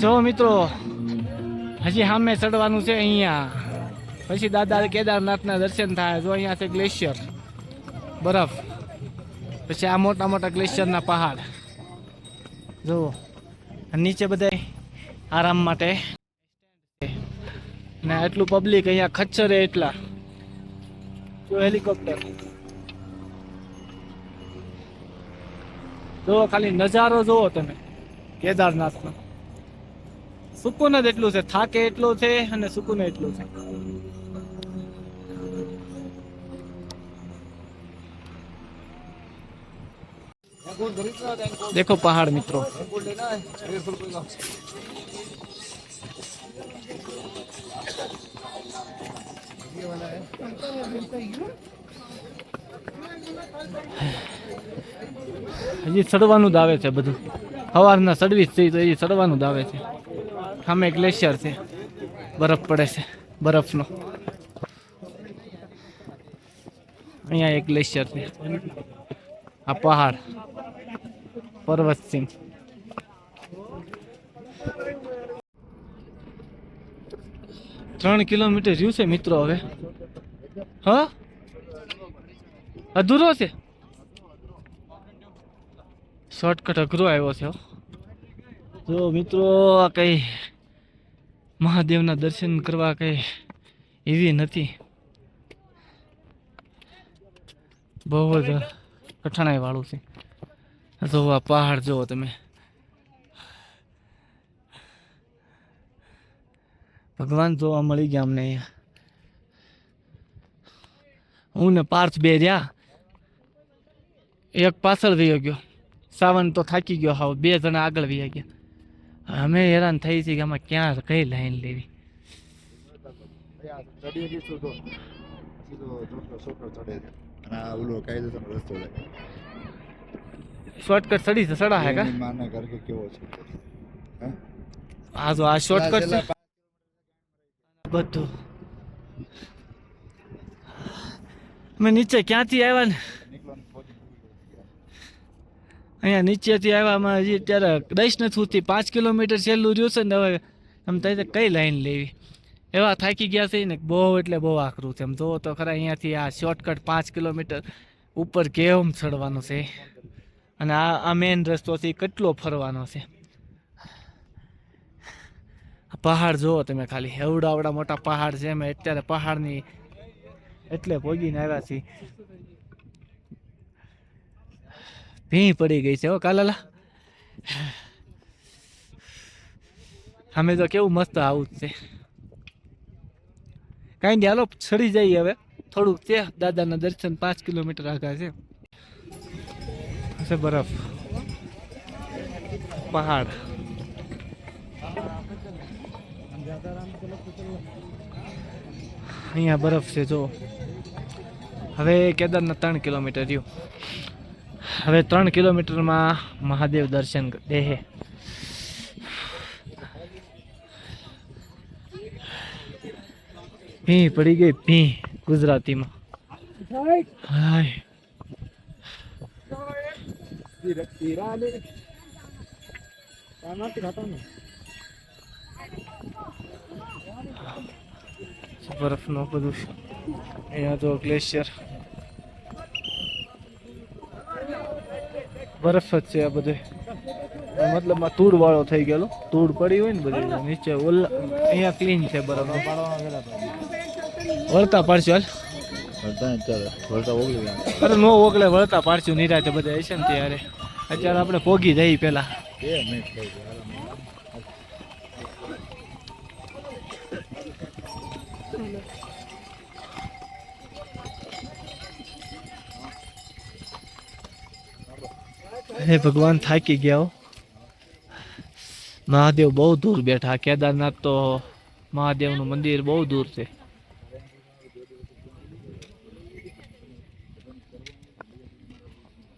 જો મિત્રો હજી સામે ચડવાનું છે અહીંયા, પછી દાદા કેદારનાથના દર્શન થાય. જો અહીંયા છે ગ્લેશિયર, બરફ, પછી આ મોટા મોટા ગ્લેશિયરના પહાડ જુઓ. નીચે બધા આરામ માટે ને એટલું પબ્લિક અહીંયા ખચ્ચરે એટલા. જો હેલિકોપ્ટર, જો ખાલી નજારો જુઓ તમે કેદારનાથનો. સુકૂન જ એટલું છે, થાકે એટલું છે અને સુકૂન એટલું છે. देखो पहाड़ मित्रों, હજી ચડવાનું જ આવે છે બધું. સવારના સર્વિસ થઈ તો એ ચડવાનું જ આવે છે. સામે ગ્લેશિયર છે, બરફ પડે છે, બરફનો. અહીંયા એક ગ્લેશિયર છે, આ પહાડ પર્વત સિંહ. ત્રણ કિલોમીટર રહ્યું છે મિત્રો હવે. હા, અધૂરો છે. શોર્ટકટ અઘરો આવ્યો છે. જો મિત્રો આ કઈ મહાદેવના દર્શન કરવા કઈ એવી નથી, બહુ જ કઠણાઈ વાળું છે. તો આ પહાડ જુઓ તમે, ભગવાન જોવા મળી ગયા અમને અહીંયા. હું ને પાર્થ બે રહ્યા, એક પાછળ વહી ગયો, સાવન તો થાકી ગયો હાવ, બે જણા આગળ વહી ગયા. અમે હેરાન થઈ છે કે આમાં ક્યાં કઈ લાઈન લેવી. શોર્ટકટ ચડી ચડા હે કા? હા તો આ શોર્ટકટ છે બધું. અમે નીચે ક્યાંથી આવ્યા ને, અહીંયા નીચેથી આવ્યા. હજી અત્યારે દઈશ નથી થતી, 5 કિલોમીટર છેલ્લું રહ્યું છે ને. હવે એમ થાય કઈ લાઈન લેવી, એવા થાકી ગયા છે ને બહુ, એટલે બહુ આકરું છે. એમ જોવો તો ખરા, અહીંયાથી આ શોર્ટકટ 5 કિલોમીટર ઉપર કેમ ચડવાનું છે, અને આ મેઇન રસ્તોથી કેટલો ફરવાનો છે. પહાડ જુઓ તમે ખાલી, એવડા મોટા પહાડ છે. અમે અત્યારે પહાડની એટલે ભોગીને આવ્યા છીએ. ભીં પડી ગઈ છે હો કાલાલા. અમે તો કેવું મસ્ત આવું જ છે. કાંઈ નહીં, હાલો ચડી જઈએ હવે. થોડુંક છે દાદાના દર્શન, 5 કિલોમીટર આગળ છે બરફ પહાડ. અહીંયા બરફ છે જો. હવે કેદારનાથ 3 કિલોમીટર રહ્યું. હવે 3 કિલોમીટરમાં મહાદેવ દર્શન દેહે. ભી પડી ગઈ, ભી ગુજરાતીમાં. હાય બરફનો બધું. અહીંયા તો ગ્લેશિયર, બરફ જ છે આ બધું. મતલબ ધૂળ વાળો થઈ ગયેલો, ધૂળ પડી હોય ને બધી નીચે. અહીંયા ક્લીન છે બરફ. વળતા પાડશું હાલ. અરે નો ઓગળે, વળતા પાડશું નિરાતે બધા હશે ને ત્યારે. અત્યારે આપણે પોગી જઈએ પેલા. હે ભગવાન, થાકી ગયા હો. મહાદેવ બહુ દૂર બેઠા. કેદારનાથ તો મહાદેવનું મંદિર બહુ દૂર છે.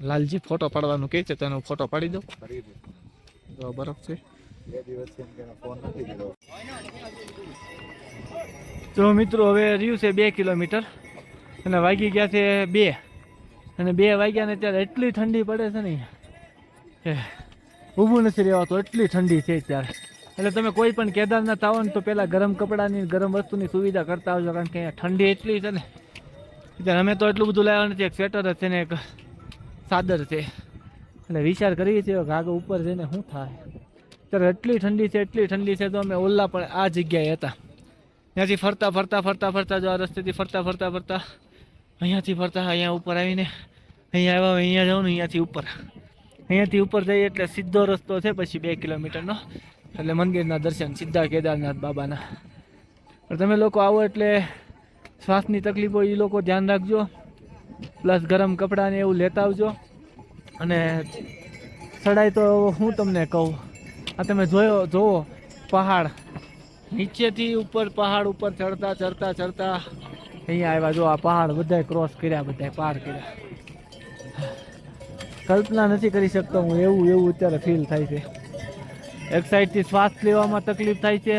લાલજી ફોટો પાડવાનું કહે છે, તો એનો ફોટો પાડી દો. બરફ છે. તો મિત્રો હવે રહ્યું છે 2 કિલોમીટર, અને વાગી ગયા છે 2. અને 2 વાગ્યા ને ત્યારે એટલી ઠંડી પડે છે ને, ઊભું નથી રહેવાતું, એટલી ઠંડી છે ત્યારે. એટલે તમે કોઈ પણ કેદારનાથ આવો ને તો પહેલાં ગરમ કપડાની ગરમ વસ્તુની સુવિધા કરતા આવજો, કારણ કે અહીંયા ઠંડી એટલી છે ને. ત્યારે અમે તો એટલું બધું લાવ્યા નથી, એક સ્વેટર જ છે ને એક ચાદર છે. એટલે વિચાર કરીએ છીએ કે આગળ ઉપર જઈને શું થાય. ત્યારે એટલી ઠંડી છે તો અમે ઓલા પણ આ જગ્યાએ હતા, ત્યાંથી ફરતા ફરતા ફરતા ફરતા જો આ રસ્તેથી ફરતા ફરતા ફરતા અહીંયાથી ફરતા અહીંયા ઉપર આવીને અહીંયા આવ્યા, અહીંયા જાઉં ને અહીંયાથી ઉપર જઈએ એટલે સીધો રસ્તો છે પછી 2 કિલોમીટરનો, એટલે મંદિરના દર્શન સીધા કેદારનાથ બાબાના. પણ તમે લોકો આવો એટલે શ્વાસની તકલીફો એ લોકો ધ્યાન રાખજો, પ્લસ ગરમ કપડાને એવું લેતા આવજો. અને ચડાઈ તો હું તમને કહું, આ તમે જોવો પહાડ નીચેથી ઉપર, પહાડ ઉપર ચડતા ચડતા ચડતા અહીંયા આવ્યા. જો આ પહાડ બધાય ક્રોસ કર્યા, બધાય પાર કર્યા. કલ્પના નથી કરી શકતો હું, એવું અત્યારે ફીલ થાય છે. એક સાઈડથી શ્વાસ લેવામાં તકલીફ થાય છે,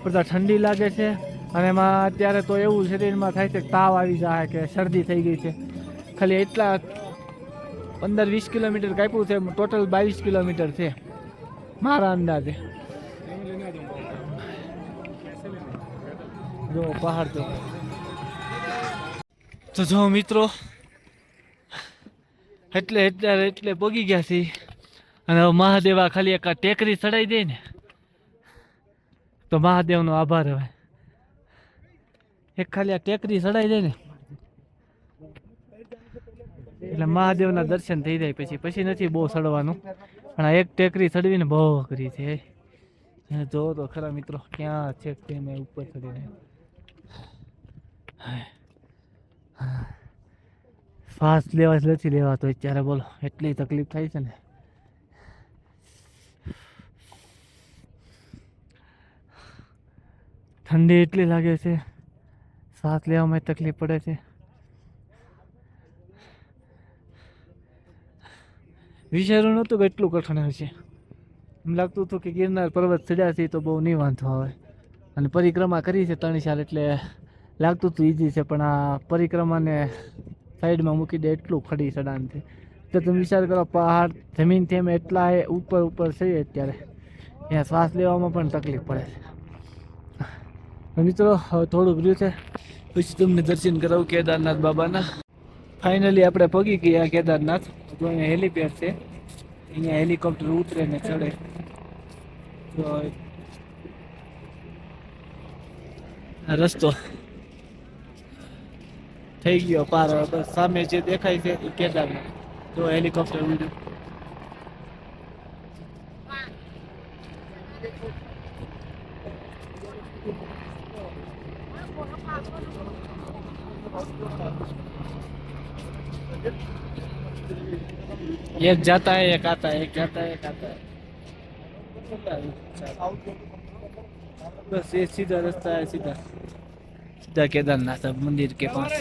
બધા ઠંડી લાગે છે, અને એમાં અત્યારે તો એવું શરીરમાં થાય છે કે તાવ આવી જાય કે શરદી થઈ ગઈ છે. ખાલી એટલા 15-20 કિલોમીટર કાપ્યું છે, ટોટલ 22 કિલોમીટર છે મારા અંદાજે. જો પહાડ તો જો મિત્રો, એટલે પગી ગયા છે. અને હવે મહાદેવા ખાલી એક ટેકરી ચડાઈ દે ને તો મહાદેવનો આભાર. હવે એક ખાલી આ ટેકરી ચડાઈ દે ને એટલે મહાદેવના દર્શન થઈ જાય. પછી નથી બહુ ચડવાનું, પણ આ એક ટેકરી ચડવીને બહુ કરી છે. જો તો ખરા મિત્રો ક્યાં છે તે મેં ઉપર ચડીને શ્વાસ લેવા જ નથી લેવાતો અત્યારે, બોલો એટલી તકલીફ થાય છે ને. ઠંડી એટલી લાગે છે, શ્વાસ લેવામાં તકલીફ પડે છે. વિચાર્યું નહોતું કે એટલું કઠણ હશે. એમ લાગતું હતું કે ગિરનાર પર્વત ચડ્યા છે તો બહુ નહીં વાંધો આવે, અને પરિક્રમા કરી છે 3-4 એટલે લાગતું હતું ઈઝી છે. પણ આ પરિક્રમાને સાઈડમાં મૂકી દે એટલું ખડી ચડાણ છે. તો તમે વિચાર કરો, પહાડ જમીનથી અમે એટલા ઉપર છે અત્યારે, ત્યાં શ્વાસ લેવામાં પણ તકલીફ પડે છે. મિત્રો હવે થોડુંક રહ્યું છે, પછી તમને દર્શન કરાવું કેદારનાથ બાબાના. ફાઇનલી આપણે પગી ગયા કેદારનાથ. તો અહીંયા હેલીપેડ છે, અહીંયા હેલિકોપ્ટર ઉતરે ને ચડે. તો આ રસ્તો થઈ ગયો પાર. બસ સામે જે દેખાય છે એ કેદારનાથ. તો હેલિકોપ્ટર ઉડ્યું. एक जाता है एक आता है, एक जाता है एक आता है. बस ये सीधा रास्ता है, सीधा केदारनाथ मंदिर के पास.